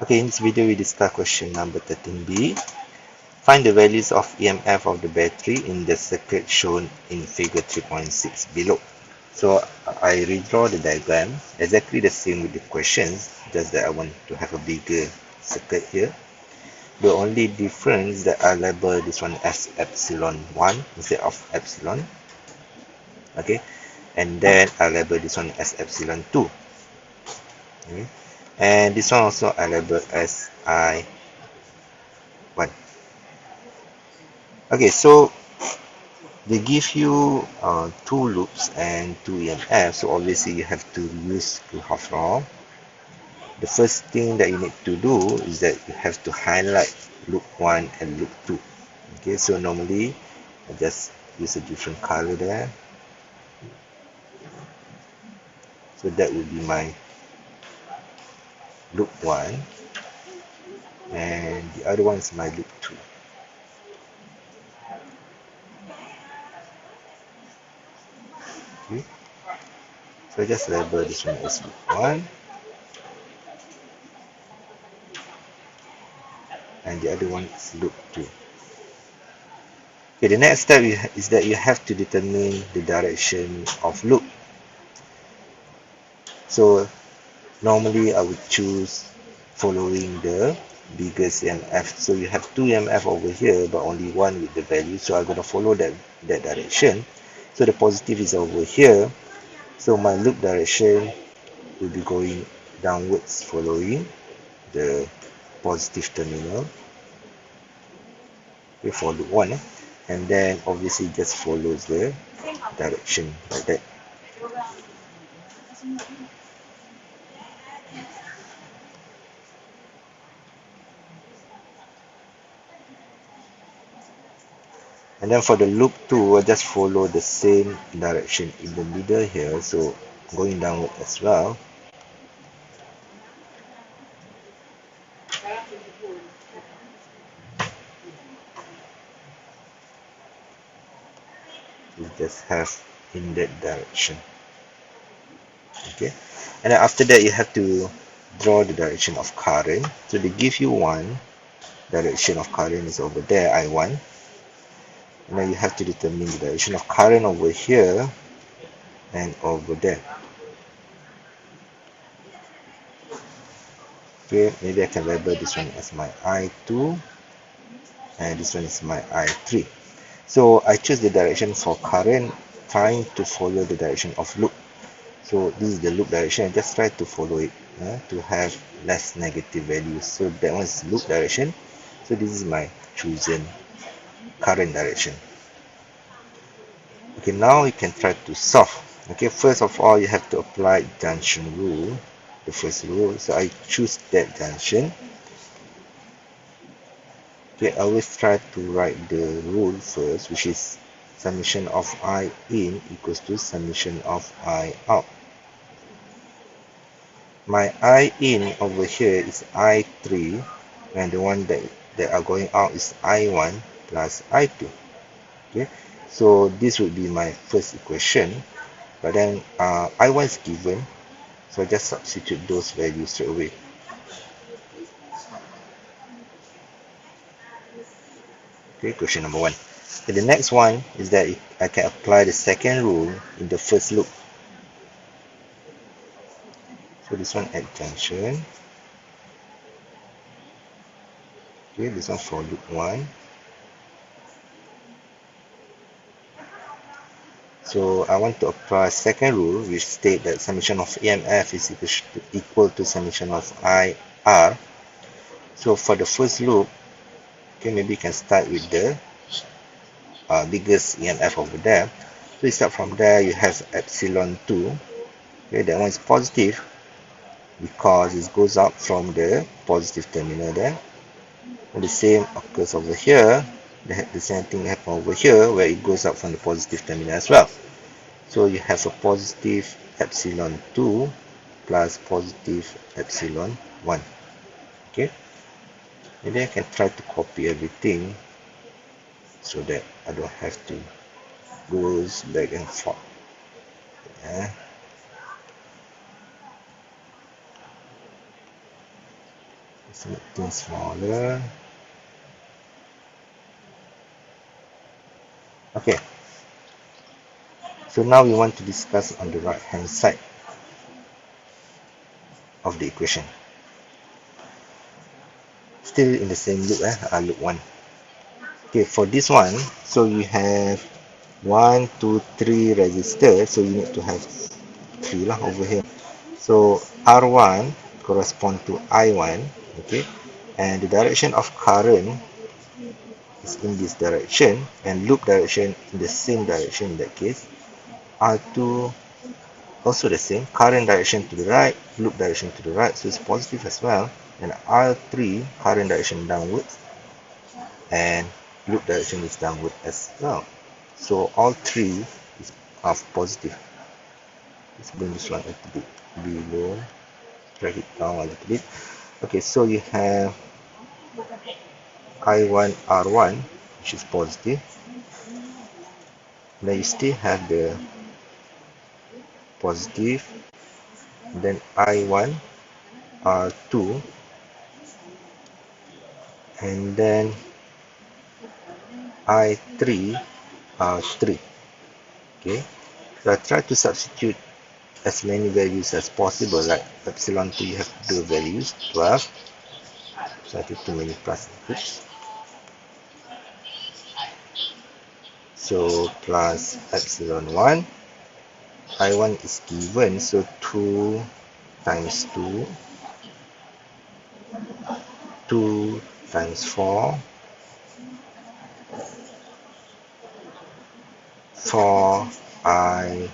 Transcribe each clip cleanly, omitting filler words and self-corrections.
Okay, in this video we discuss question number 13b. Find the values of EMF of the battery in the circuit shown in figure 3.6 below. So I redraw the diagram, exactly the same with the questions, just that I want to have a bigger circuit here. The only difference that I label this one as epsilon 1 instead of epsilon. Okay, and then I label this one as epsilon 2. Okay. And this one also I label as I1. Okay, so they give you two loops and two EMF, so obviously you have to use half law. The first thing that you need to do is that you have to highlight loop 1 and loop 2. Okay, so normally I just use a different color there. So that will be my loop 1 and the other one is my loop 2. Okay, so I just label this one as loop 1 and the other one is loop 2. Okay, the next step is that you have to determine the direction of loop. So normally I would choose following the biggest EMF. So you have two EMF over here but only one with the value, so I'm going to follow that direction. So the positive is over here, so my loop direction will be going downwards following the positive terminal. Okay, for loop 1 and then obviously just follows the direction like that. And then for the loop 2, I just follow the same direction in the middle here, so going downward as well. You just have in that direction. Okay, and then after that you have to draw the direction of current. So they give you one direction of current is over there, I1, and then you have to determine the direction of current over here and over there. Okay, maybe I can label this one as my I2 and this one is my I3. So I choose the direction for current, trying to follow the direction of loop. So this is the loop direction, I just try to follow it to have less negative values. So that one is loop direction. So this is my chosen current direction. Okay, now you can try to solve. Okay, first of all you have to apply junction rule, the first rule. So I choose that junction. Okay, I always try to write the rule first, which is summation of I in equals to summation of I out. My I in over here is I3 and the one that are going out is I1 plus I2. Okay, so this would be my first equation, but then I1 is given, so I just substitute those values straight away. Okay, question number 1. Okay, the next one is that I can apply the second rule in the first loop. So this one at junction. Okay, this one for loop 1. So I want to apply second rule, which state that summation of EMF is equal to summation of IR. So for the first loop, okay, maybe you can start with the biggest EMF over there. So you start from there, you have epsilon 2. Okay, that one is positive because it goes out from the positive terminal there. And the same occurs over here. The same thing happens over here where it goes out from the positive terminal as well. So you have a positive epsilon 2 plus positive epsilon 1. Okay, maybe I can try to copy everything so that I don't have to go back and forth. Yeah. Let's make things smaller. Okay, so now we want to discuss on the right hand side of the equation. Still in the same loop, loop 1. Okay, for this one, so you have 1, 2, 3 resistors, so you need to have 3 lah over here. So R1 correspond to I1, okay, and the direction of current is in this direction, and loop direction in the same direction in that case. R2 also the same, current direction to the right, loop direction to the right, so it's positive as well. And R3 current direction downwards, and loop direction is downward as well. So all three are positive. Let's bring this one a little bit below, drag it down a little bit. Okay, so you have I1 R1, which is positive. Then you still have the positive, then I1 R2, and then I3 R3. Okay, so I try to substitute as many values as possible. Like epsilon 2, you have the values 12, so I take too many plus. Oops. So plus epsilon 1, I1 is given, so 2 times 2, 2 times 4, 4 I3.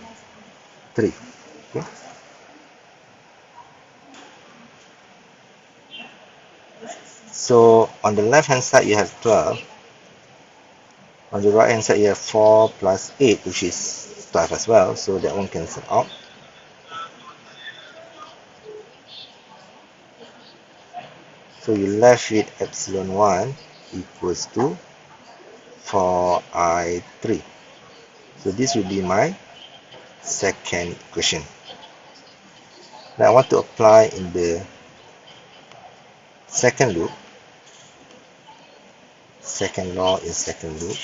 Okay. So on the left hand side you have 12, on the right hand side you have 4 plus 8, which is 12 as well, so that one cancel out. So you left with epsilon 1 equals to 4I3. So this will be my second equation. Now I want to apply in the second loop, second law in second loop.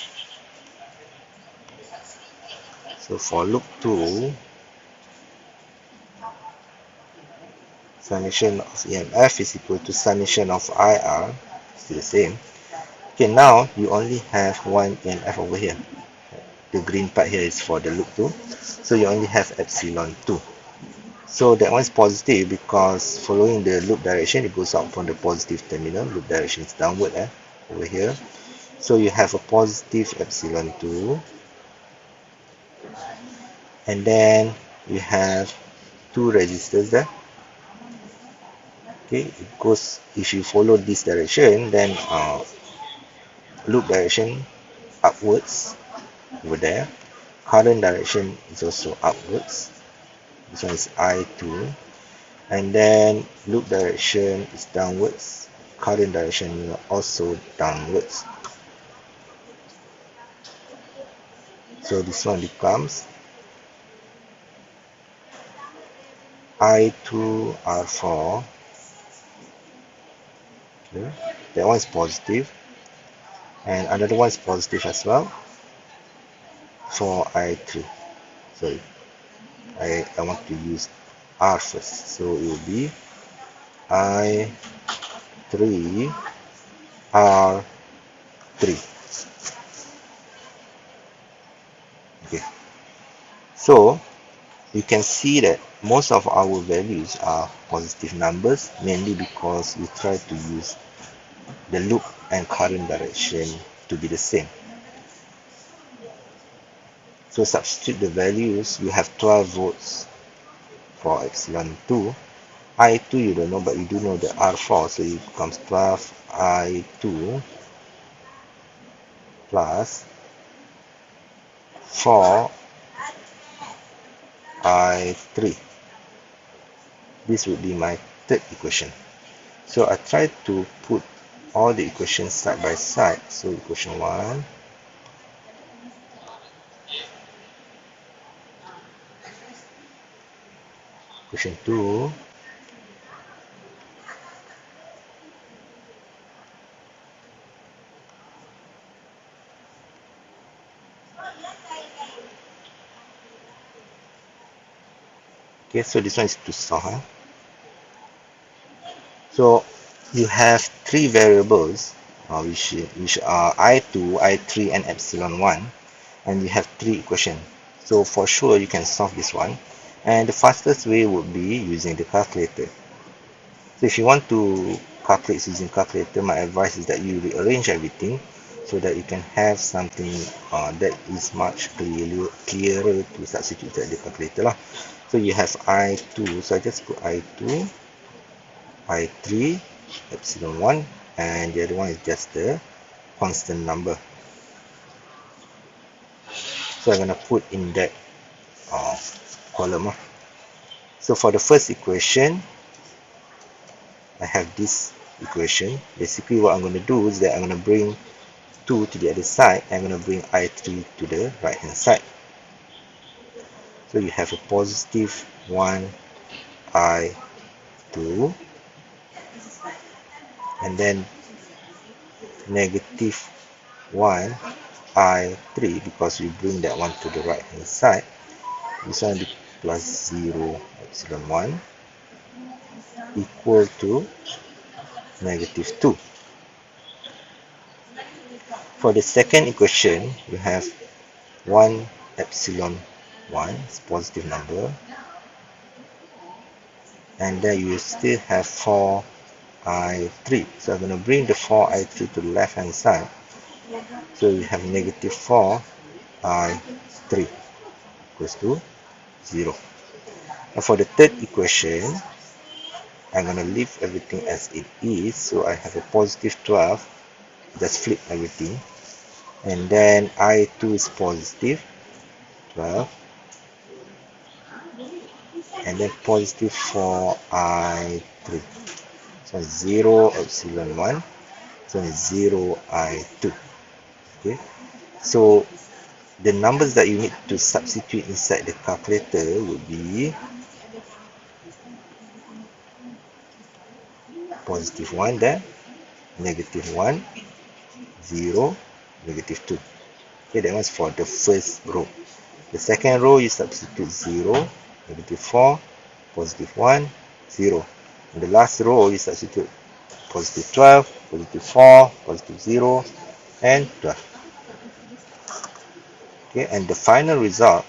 So for loop 2, summation of EMF is equal to summation of IR, still the same. Okay, now you only have one EMF over here. The green part here is for the loop 2, so you only have epsilon 2. So that one is positive because following the loop direction, it goes out from the positive terminal. Loop direction is downward over here. So you have a positive epsilon 2, and then you have two resistors there. Okay, it goes, if you follow this direction, then loop direction upwards over there. Current direction is also upwards. This one is I2, and then loop direction is downwards. Current direction also downwards. So this one becomes I2 R4. Okay. That one is positive, and another one is positive as well for I3. So I want to use R first, so it will be I3 R3. Okay, so you can see that most of our values are positive numbers, mainly because we try to use the loop and current direction to be the same. So substitute the values. You have 12 volts for epsilon 2. I2 you don't know, but you do know the R4, so it becomes 12 I2 plus 4 I3. This would be my third equation. So I try to put all the equations side by side. So equation 1, equation 2, Okay, so this one is to solve. So you have three variables, which are I2, I3, and epsilon 1, and you have three equations. So for sure you can solve this one, and the fastest way would be using the calculator. So if you want to calculate using calculator, my advice is that you rearrange everything so that you can have something that is much clearer to substitute at the calculator lah. So you have I2, so I just put I2, I3, epsilon 1, and the other one is just the constant number. So I'm going to put in that column. So for the first equation, I have this equation. Basically what I'm going to do is that I'm going to bring 2 to the other side, and I'm going to bring I3 to the right hand side. So you have a positive 1 I2, and then negative 1 I3, because we bring that one to the right hand side. This one will be plus 0 epsilon 1 equal to negative 2. For the second equation, you have 1 epsilon 1, it's a positive number, and then you still have 4 I3. So I'm going to bring the 4 I3 to the left hand side. So you have negative 4 I3 equals to 0. And for the third equation, I'm going to leave everything as it is. So I have a positive 12. Just flip everything. And then I2 is positive 12. And then positive 4 I3. So 0 epsilon 1. So 0 I2. Okay. So the numbers that you need to substitute inside the calculator would be positive 1 there, negative 1, 0, negative 2. Okay, that one's for the first row. The second row, you substitute 0, negative 4, positive 1, 0. In the last row, you substitute positive 12, positive 4, positive 0, and 12. Okay, and the final result,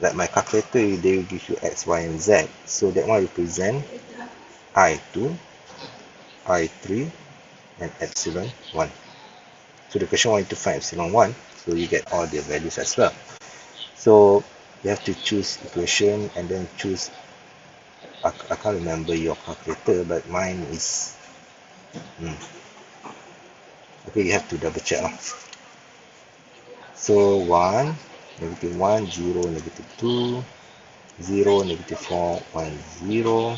like my calculator, they will give you x, y, and z. So that one represent I2, I3, and epsilon 1. So the question wanted to find epsilon 1, so you get all the values as well. So you have to choose equation and then choose, I can't remember your calculator, but mine is, okay, you have to double check. So 1, negative 1, 0, negative 2, 0, negative 4, 1, 0,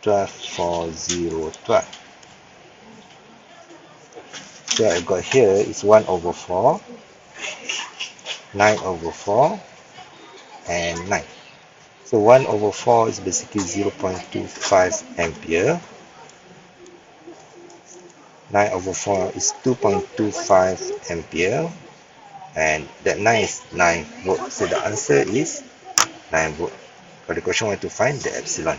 12, 4, 0, 12. So I got here is 1 over 4, 9 over 4, and 9. So 1 over 4 is basically 0.25 ampere. 9 over 4 is 2.25 ampere. And that 9 is 9 volts. So the answer is 9 volts. But the question want to find the epsilon.